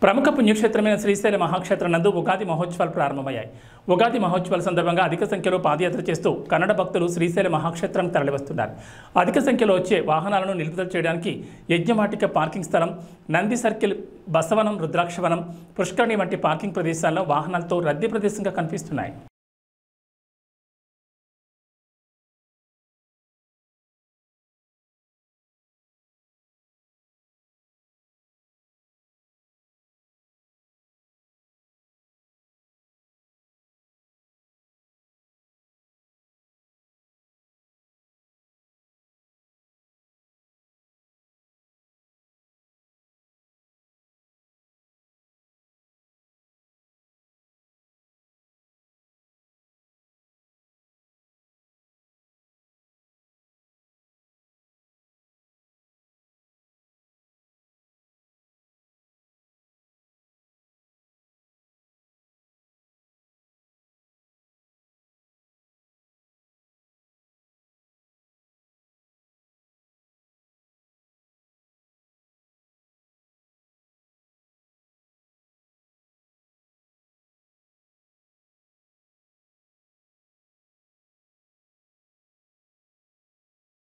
ప్రముఖ పుణ్యక్షేత్రమైన శ్రీశైల మహాక్షేత్రం నందు ఉగాది మహోత్సవాలు ప్రారంభమయ్యాయి. ఉగాది మహోత్సవాల సందర్భంగా అధిక సంఖ్యలో పాదయాత్ర చేస్తూ కన్నడ భక్తులు శ్రీశైల మహాక్షేత్రం తరలివస్తున్నారు. అధిక సంఖ్యలో వచ్చే వాహనాలను నిలుపుదల చేయడానికి యజ్ఞవాటిక పార్కింగ్ స్థలం, నంది సర్కిల్, బసవనం, రుద్రాక్షవనం, పుష్కరిణి వంటి పార్కింగ్ ప్రదేశాల్లో వాహనాలతో రద్దీ ప్రదేశంగా కనిపిస్తున్నాయి.